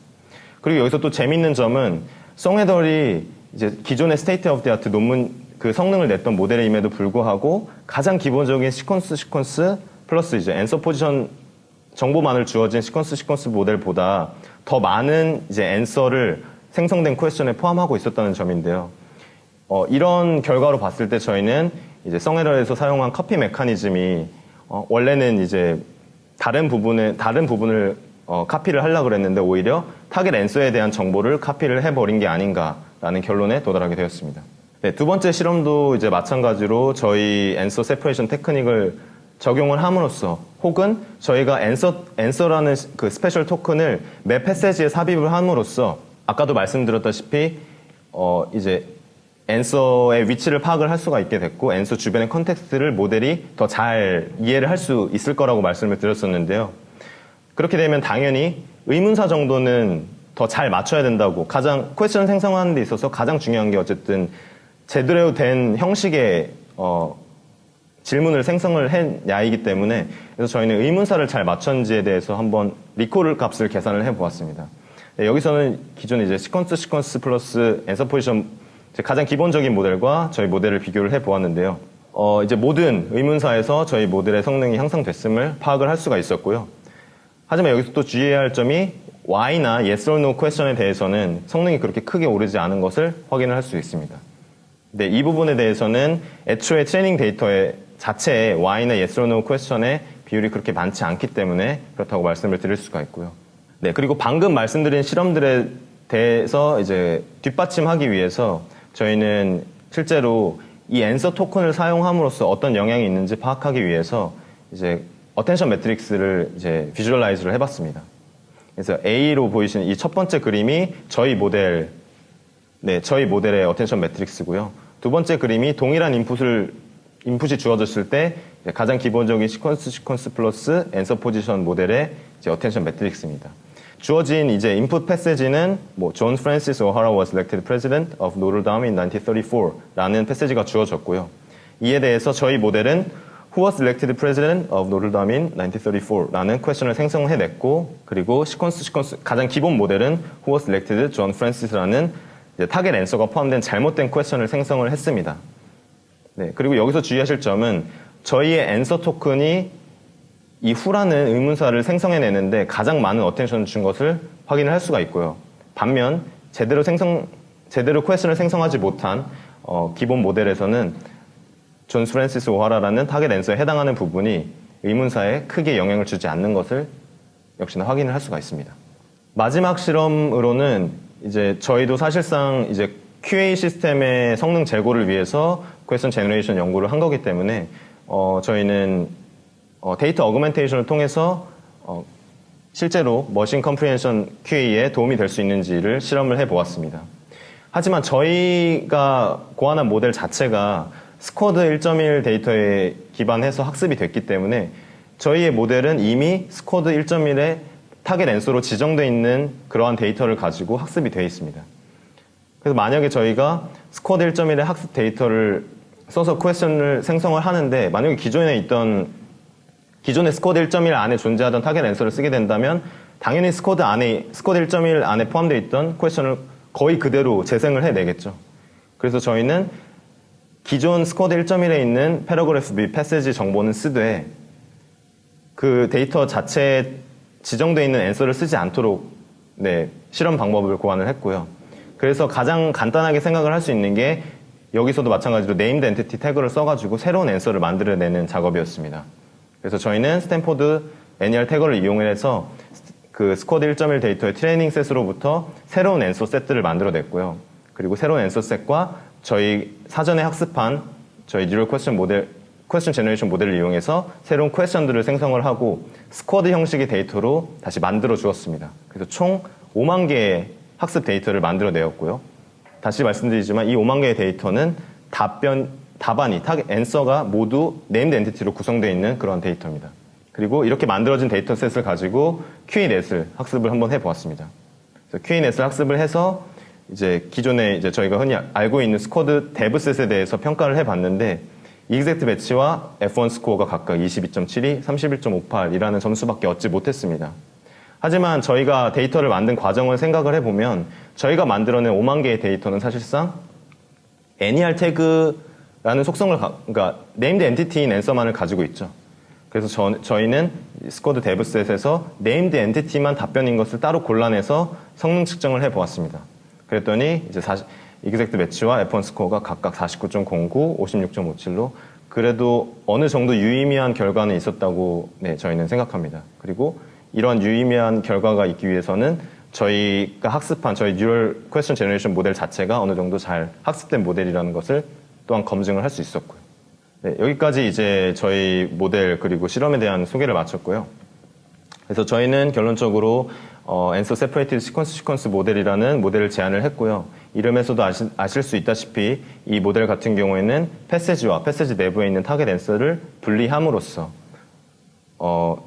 [SPEAKER 1] 그리고 여기서 또 재밌는 점은 송에덜이 이제 기존의 스테이트 오브 디 아트 논문 그 성능을 냈던 모델임에도 불구하고 가장 기본적인 시퀀스 플러스 이제 앤서 포지션 정보만을 주어진 시퀀스 모델보다 더 많은 이제 앤서를 생성된 퀘스천에 포함하고 있었다는 점인데요. 이런 결과로 봤을 때 저희는 이제 썽에러에서 사용한 커피 메커니즘이 원래는 이제 다른 부분을 카피를 하려고 그랬는데 오히려 타겟 앤서에 대한 정보를 카피를 해버린 게 아닌가라는 결론에 도달하게 되었습니다. 네, 두 번째 실험도 이제 마찬가지로 저희 앤서 세퍼레이션 테크닉을 적용을 함으로써 혹은 저희가 앤서라는 그 스페셜 토큰을 매 패세지에 삽입을 함으로써 아까도 말씀드렸다시피 이제 앤서의 위치를 파악을 할 수가 있게 됐고 앤서 주변의 컨텍스트를 모델이 더 잘 이해를 할 수 있을 거라고 말씀을 드렸었는데요. 그렇게 되면 당연히 의문사 정도는 더 잘 맞춰야 된다고 가장 퀘스천 생성하는 데 있어서 가장 중요한 게 어쨌든 제대로 된 형식의 질문을 생성을 했냐이기 때문에 그래서 저희는 의문사를 잘 맞췄는지에 대해서 한번 리콜 값을 계산을 해보았습니다. 네, 여기서는 기존에 이제 시퀀스 플러스 앤서 포지션 가장 기본적인 모델과 저희 모델을 비교를 해보았는데요. 이제 모든 의문사에서 저희 모델의 성능이 향상됐음을 파악을 할 수가 있었고요. 하지만 여기서 또 주의해야 할 점이 Y나 Yes or No 퀘스천에 대해서는 성능이 그렇게 크게 오르지 않은 것을 확인을 할 수 있습니다. 네, 이 부분에 대해서는 애초에 트레이닝 데이터의 자체에 Y나 Yes or No 퀘스천의 비율이 그렇게 많지 않기 때문에 그렇다고 말씀을 드릴 수가 있고요. 네, 그리고 방금 말씀드린 실험들에 대해서 이제 뒷받침하기 위해서 저희는 실제로 이 앤서 토큰을 사용함으로써 어떤 영향이 있는지 파악하기 위해서 이제 어텐션 매트릭스를 이제 비주얼라이즈를 해봤습니다. 그래서 A로 보이시는 이 첫 번째 그림이 저희 모델의 어텐션 매트릭스고요. 두 번째 그림이 동일한 인풋이 주어졌을 때 가장 기본적인 시퀀스 플러스 앤서 포지션 모델의 이제 어텐션 매트릭스입니다. 주어진 이제 인풋 패세지는 존 프랜시스 오하라 was elected president of Notre Dame in 1934라는 패세지가 주어졌고요. 이에 대해서 저희 모델은 Who was elected president of Notre Dame in 1934라는 퀘스천을 생성해냈고 그리고 시퀀스 가장 기본 모델은 Who was elected John Francis라는 타겟 앤서가 포함된 잘못된 퀘스천을 생성을 했습니다. 네, 그리고 여기서 주의하실 점은 저희의 앤서 토큰이 이 후라는 의문사를 생성해내는데 가장 많은 어텐션을 준 것을 확인을 할 수가 있고요. 반면 제대로 퀘스천을 생성하지 못한 기본 모델에서는 존 프랜시스 오하라라는 타겟 앤서에 해당하는 부분이 의문사에 크게 영향을 주지 않는 것을 역시나 확인을 할 수가 있습니다. 마지막 실험으로는 이제 저희도 사실상 이제 QA 시스템의 성능 제고를 위해서 퀘스천 제너레이션 연구를 한 거기 때문에 저희는 데이터 어그멘테이션을 통해서 실제로 머신 컴프리hen션 QA에 도움이 될 수 있는지를 실험을 해보았습니다. 하지만 저희가 고안한 모델 자체가 스쿼드 1.1 데이터에 기반해서 학습이 됐기 때문에 저희의 모델은 이미 스쿼드 1.1의 타겟 앤서로 지정되어 있는 그러한 데이터를 가지고 학습이 되어 있습니다. 그래서 만약에 저희가 스쿼드 1.1의 학습 데이터를 써서 퀘스천을 생성을 하는데 만약에 기존의 스쿼드 1.1 안에 존재하던 타겟 앤서를 쓰게 된다면 당연히 스쿼드 1.1 안에 포함되어 있던 퀘스천을 거의 그대로 재생을 해내겠죠. 그래서 저희는 기존 스쿼드 1.1에 있는 패러그래프 및 패세지 정보는 쓰되 그 데이터 자체에 지정되어 있는 앤서를 쓰지 않도록 실험 방법을 고안을 했고요. 그래서 가장 간단하게 생각을 할 수 있는 게 여기서도 마찬가지로 named entity 태그를 써가지고 새로운 앤서를 만들어내는 작업이었습니다. 그래서 저희는 스탠포드 NER 태그를 이용해서 그 스쿼드 1.1 데이터의 트레이닝 셋으로부터 새로운 앤서 세트를 만들어냈고요. 그리고 새로운 앤서 셋과 저희 사전에 학습한 저희 뉴럴 퀘스천 제너레이션 모델을 이용해서 새로운 퀘스천들을 생성을 하고 스쿼드 형식의 데이터로 다시 만들어 주었습니다. 그래서 총 5만 개의 학습 데이터를 만들어내었고요. 다시 말씀드리지만 이 5만 개의 데이터는 답안이 타겟 앤서가 모두 네임드 엔티티로 구성되어 있는 그런 데이터입니다. 그리고 이렇게 만들어진 데이터셋을 가지고 QA넷을 학습을 한번 해보았습니다. 그래서 QA넷을 학습을 해서 이제 기존에 이제 저희가 흔히 알고 있는 스쿼드 데브셋에 대해서 평가를 해봤는데 이그젝트 매치와 F1 스코어가 각각 22.72, 31.58이라는 점수밖에 얻지 못했습니다. 하지만 저희가 데이터를 만든 과정을 생각을 해보면 저희가 만들어낸 5만 개의 데이터는 사실상 NER 태그라는 속성을 그러니까 named entity인 앤서만을 가지고 있죠. 그래서 저희는 스쿼드 데브셋에서 named entity만 답변인 것을 따로 골라내서 성능 측정을 해보았습니다. 그랬더니 이제 이그젝트 매치와 F1 스코어가 각각 49.09, 56.57로 그래도 어느 정도 유의미한 결과는 있었다고 네, 저희는 생각합니다. 그리고 이런 유의미한 결과가 있기 위해서는 저희가 학습한 저희 뉴럴 퀘스천 제너레이션 모델 자체가 어느 정도 잘 학습된 모델이라는 것을 또한 검증을 할 수 있었고요. 네, 여기까지 이제 저희 모델 그리고 실험에 대한 소개를 마쳤고요. 그래서 저희는 결론적으로 Answer Separated Sequence 모델이라는 모델을 제안을 했고요. 이름에서도 아실 수 있다시피 이 모델 같은 경우에는 패세지와 패세지 내부에 있는 타겟 앤서를 분리함으로써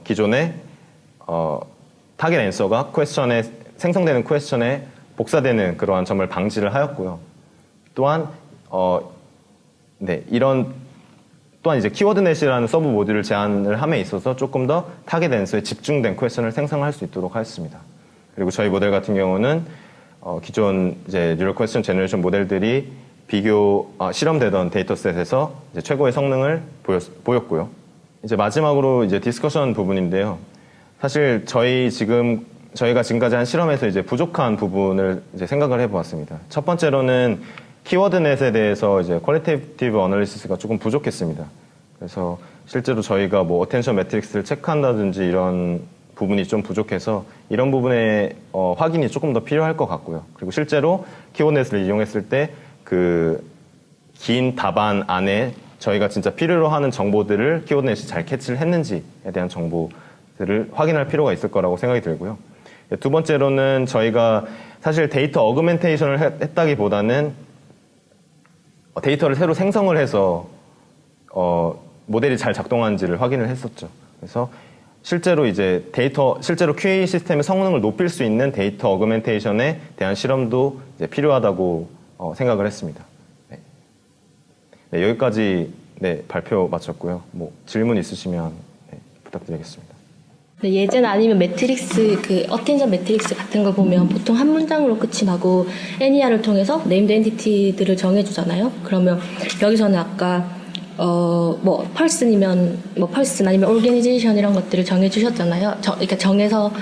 [SPEAKER 1] 기존의 타겟 앤서가 퀘스천에 생성되는 퀘스천에 복사되는 그러한 점을 방지를 하였고요. 또한 또한 이제 키워드넷이라는 서브 모듈을 제안을 함에 있어서 조금 더 타겟 앤서에 집중된 퀘스천을 생성할 수 있도록 하였습니다. 그리고 저희 모델 같은 경우는 기존 이제 뉴럴 퀘스천 제너레이션 모델들이 실험되던 데이터셋에서 이제 최고의 성능을 보였고요. 이제 마지막으로 이제 디스커션 부분인데요. 사실 저희가 지금까지 한 실험에서 이제 부족한 부분을 이제 생각을 해보았습니다. 첫 번째로는 키워드넷에 대해서 이제 퀄리테이티브 어널리시스가 조금 부족했습니다. 그래서 실제로 저희가 뭐 어텐션 매트릭스를 체크한다든지 이런 부분이 좀 부족해서 이런 부분의 확인이 조금 더 필요할 것 같고요. 그리고 실제로 키워드넷을 이용했을 때 그 긴 답안 안에 저희가 진짜 필요로 하는 정보들을 키워드넷이 잘 캐치를 했는지에 대한 정보들을 확인할 필요가 있을 거라고 생각이 들고요. 두 번째로는 저희가 사실 데이터 어그멘테이션을 했다기보다는 데이터를 새로 생성을 해서 모델이 잘 작동하는지를 확인을 했었죠. 그래서 실제로 실제로 QA 시스템의 성능을 높일 수 있는 데이터 어그멘테이션에 대한 실험도 이제 필요하다고 생각을 했습니다. 네. 네, 여기까지 발표 마쳤고요. 뭐 질문 있으시면 부탁드리겠습니다.
[SPEAKER 3] 네, 예제나 아니면 매트릭스, 어텐션 매트릭스 같은 거 보면 보통 한 문장으로 끝이 나고 NER을 통해서 네임드 엔티티들을 정해주잖아요. 그러면 여기서는 아까 펄슨이면 펄슨 아니면 오르게니제이션 이런 것들을 정해주셨잖아요. 그러니까 정해서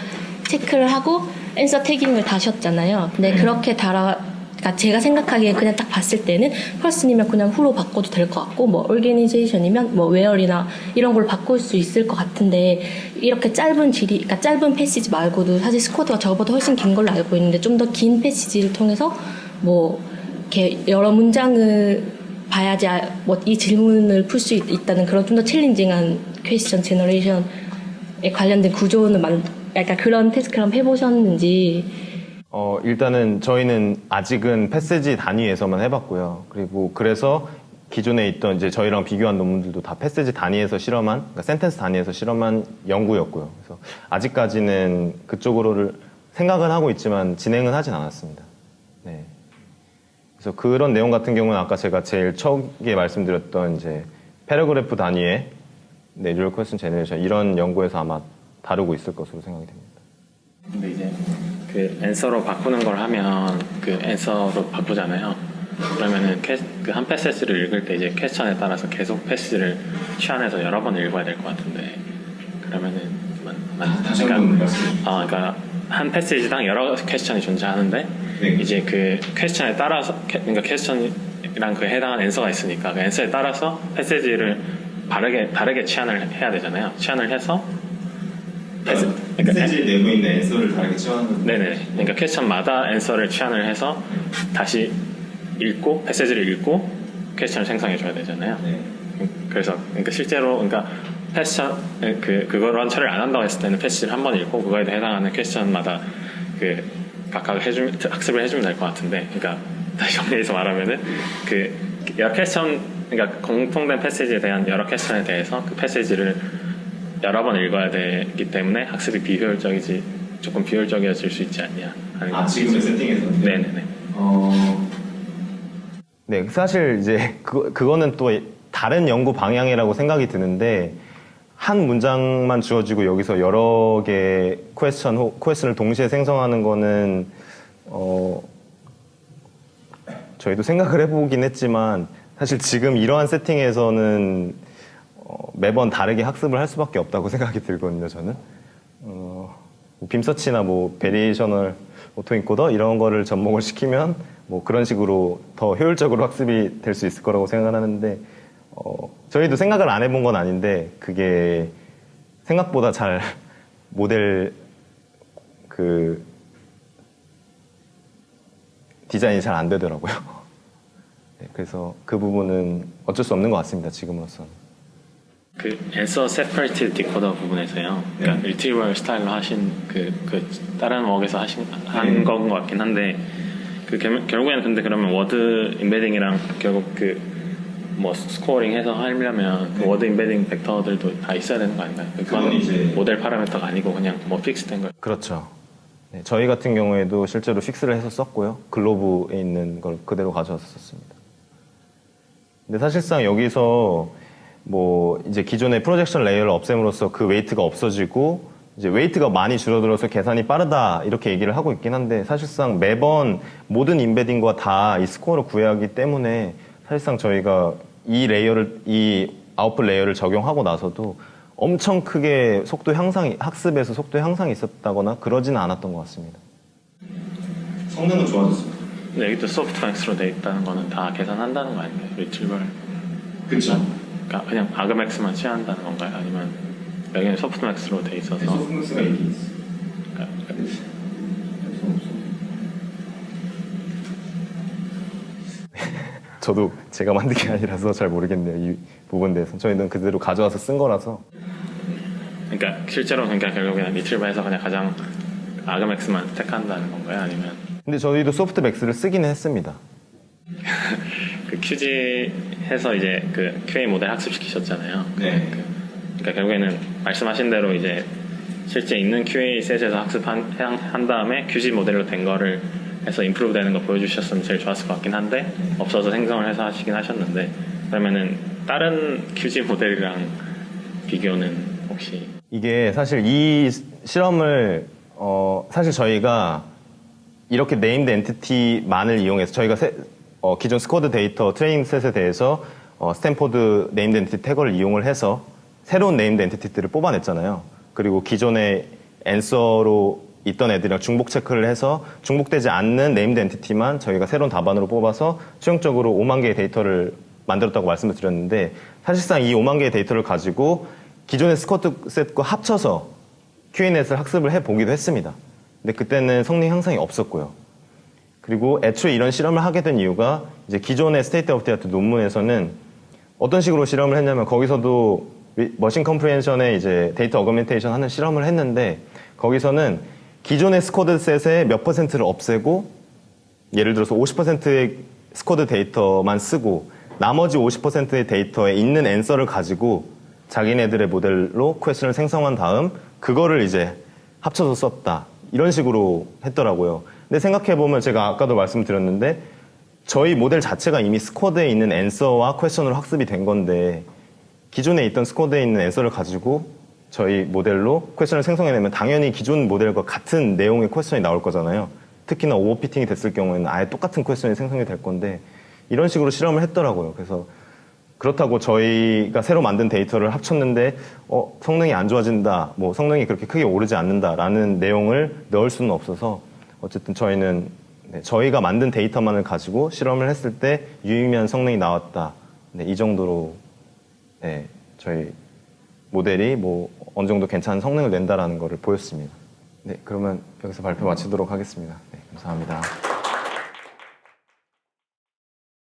[SPEAKER 3] 체크를 하고 앤서 태깅을 다셨잖아요. 근데 그렇게 그러니까 제가 생각하기에 그냥 딱 봤을 때는 펄슨이면 그냥 후로 바꿔도 될 것 같고 오르게니제이션이면 웨어리나 이런 걸 바꿀 수 있을 것 같은데 이렇게 그러니까 짧은 패시지 말고도 사실 스쿼드가 저보다 훨씬 긴 걸로 알고 있는데 좀 더 긴 패시지를 통해서 이렇게 여러 문장을 봐야지 이 질문을 풀 수 있다는 그런 좀 더 챌린징한 퀘스천 제너레이션에 관련된 구조는 약간 그런 테스트를 한번 해보셨는지.
[SPEAKER 1] 일단은 저희는 아직은 패세지 단위에서만 해봤고요. 그리고 그래서 기존에 있던 이제 저희랑 비교한 논문들도 다 패세지 단위에서 그러니까 센텐스 단위에서 실험한 연구였고요. 그래서 아직까지는 그쪽으로를 생각은 하고 있지만 진행은 하진 않았습니다. 네. 그래서 그런 내용 같은 경우는 아까 제가 제일 처음에 말씀드렸던 이제 패러그래프 단위의 뉴럴 퀘스천 제너레이션 이런 연구에서 아마 다루고 있을 것으로 생각이 됩니다.
[SPEAKER 4] 근데 이제 앤서로 바꾸는 걸 하면 앤서로 바꾸잖아요. 그러면은 한 패시지를 읽을 때 이제 퀘스천에 따라서 계속 패시지를 취한해서 여러 번 읽어야 될 것 같은데 그러면은 그러니까 한 패시지당 여러 퀘스천이 존재하는데 이제 퀘스천에 따라서 그러니까 퀘스천이랑 해당한 앤서가 있으니까 그 앤서에 따라서 패시지를 다르게 치환을 해야 되잖아요. 치환을 해서
[SPEAKER 1] 패시지 내부에 있는 앤서를 다르게 치환하는.
[SPEAKER 4] 네네. 그러니까 퀘스천마다 앤서를 치환을 해서 다시 패시지를 읽고 퀘스천을 생성해줘야 되잖아요. 네. 그래서 실제로 퀘스천 그런 처리를 안 한다고 했을 때는 패시지를 한 번 읽고 그거에 해당하는 퀘스천마다 각각 학습을 해주면 될 것 같은데, 그러니까 다시 정리해서 말하면은 여러 퀘스천, 그러니까 공통된 패시지에 대한 여러 퀘스천에 대해서 그 패시지를 여러 번 읽어야 되기 때문에 학습이 조금 비효율적이어질 수 있지 않냐.
[SPEAKER 1] 지금의 세팅에서?
[SPEAKER 4] 네네네.
[SPEAKER 1] 네, 사실 이제 그거는 또 다른 연구 방향이라고 생각이 드는데 한 문장만 주어지고 여기서 여러 개의 퀘스천을 동시에 생성하는 거는 저희도 생각을 해보긴 했지만 사실 지금 이러한 세팅에서는 매번 다르게 학습을 할 수밖에 없다고 생각이 들거든요, 저는. 빔서치나 베리에이셔널 오토인코더 이런 거를 접목을 시키면 뭐 그런 식으로 더 효율적으로 학습이 될 수 있을 거라고 생각하는데 저희도 생각을 안 해본 건 아닌데 그게 생각보다 잘 모델 그 디자인이 잘 안 되더라고요. 네, 그래서 그 부분은 어쩔 수 없는 것 같습니다. 지금으로서는.
[SPEAKER 4] 그 answer separated decoder 부분에서요. 그러니까 retrieval 스타일로 하신 그 다른 웍에서 한 건 것 같긴 한데 결국에는 근데 그러면 워드 임베딩이랑 결국 뭐 스코어링해서 하려면 그 워드 임베딩 벡터들도 다 있어야 되는 거 아닌가요? 그건 이제 모델 파라미터가 아니고 그냥 뭐 픽스된 거.
[SPEAKER 1] 그렇죠. 네, 저희 같은 경우에도 실제로 픽스를 해서 썼고요. 글로브에 있는 걸 그대로 가져와서 썼습니다. 근데 사실상 여기서 뭐 이제 기존의 프로젝션 레이어를 없앰으로써 그 웨이트가 없어지고 이제 웨이트가 많이 줄어들어서 계산이 빠르다 이렇게 얘기를 하고 있긴 한데 사실상 매번 모든 임베딩과 다 이 스코어를 구해야 하기 때문에 사실상 저희가 이 아웃풋 레이어를 적용하고 나서도 엄청 크게 학습에서 속도 향상이 있었다거나 그러지는 않았던 것 같습니다. 성능은 좋아졌습니다.
[SPEAKER 4] 근데 여기도 소프트맥스로 돼 있다는 거는 다 계산한다는 거 아닌가요? 리트리벌.
[SPEAKER 1] 그렇죠.
[SPEAKER 4] 그러니까 그냥 아그맥스만 취한다는 건가요? 아니면 여기는 소프트맥스로 돼 있어서.
[SPEAKER 1] 소프트맥스가 이게 있어. 저도 제가 만든 게 아니라서 잘 모르겠네요. 이 부분에 대해서 저희는 그대로 가져와서 쓴 거라서.
[SPEAKER 4] 그러니까 실제로 그러니까 결국에는 리트리버에서 그냥 가장 아그맥스만 택한다는 건가요? 아니면
[SPEAKER 1] 근데 저희도 소프트맥스를 쓰기는 했습니다.
[SPEAKER 4] 그 QG 해서 이제 그 QA 모델 학습시키셨잖아요.
[SPEAKER 1] 네.
[SPEAKER 4] 그러니까 결국에는 말씀하신 대로 이제 실제 있는 QA 셋에서 학습한 다음에 QG 모델로 된 거를 해서 임프루브 되는 거 보여주셨으면 제일 좋았을 것 같긴 한데 없어서 생성을 해서 하시긴 하셨는데 그러면은 다른 QG 모델이랑 비교는 혹시
[SPEAKER 1] 이게 사실 이 실험을 사실 저희가 이렇게 네임드 엔티티만을 이용해서 저희가 기존 스쿼드 데이터 트레이닝 셋에 대해서 스탠포드 네임드 엔티티 태거를 이용을 해서 새로운 네임드 엔티티들을 뽑아냈잖아요. 그리고 기존의 앤서로 있던 애들이랑 중복 체크를 해서 중복되지 않는 네임드 엔티티만 저희가 새로운 답안으로 뽑아서 최종적으로 5만 개의 데이터를 만들었다고 말씀을 드렸는데 사실상 이 5만 개의 데이터를 가지고 기존의 스쿼드 셋과 합쳐서 QNet을 학습을 해보기도 했습니다. 근데 그때는 성능 향상이 없었고요. 그리고 애초에 이런 실험을 하게 된 이유가 이제 기존의 스테이트 오브 더 아트 논문에서는 어떤 식으로 실험을 했냐면 거기서도 머신 컴프리hension에 이제 데이터 어그멘테이션 하는 실험을 했는데 거기서는 기존의 스쿼드 셋의 몇 퍼센트를 없애고 예를 들어서 50%의 스쿼드 데이터만 쓰고 나머지 50%의 데이터에 있는 앤서를 가지고 자기네들의 모델로 퀘스천을 생성한 다음 그거를 이제 합쳐서 썼다. 이런 식으로 했더라고요. 근데 생각해보면 제가 아까도 말씀드렸는데 저희 모델 자체가 이미 스쿼드에 있는 앤서와 퀘스천으로 학습이 된 건데 기존에 있던 스쿼드에 있는 앤서를 가지고 저희 모델로 퀘스천을 생성해내면 당연히 기존 모델과 같은 내용의 퀘스천이 나올 거잖아요. 특히나 오버피팅이 됐을 경우에는 아예 똑같은 퀘스천이 생성이 될 건데 이런 식으로 실험을 했더라고요. 그래서 그렇다고 저희가 새로 만든 데이터를 합쳤는데 성능이 안 좋아진다, 뭐 성능이 그렇게 크게 오르지 않는다라는 내용을 넣을 수는 없어서 어쨌든 저희는 저희가 만든 데이터만을 가지고 실험을 했을 때 유의미한 성능이 나왔다. 이 정도로 저희 모델이 뭐 어느 정도 괜찮은 성능을 낸다라는 것을 보였습니다. 네, 그러면 여기서 발표 마치도록 하겠습니다. 네, 감사합니다.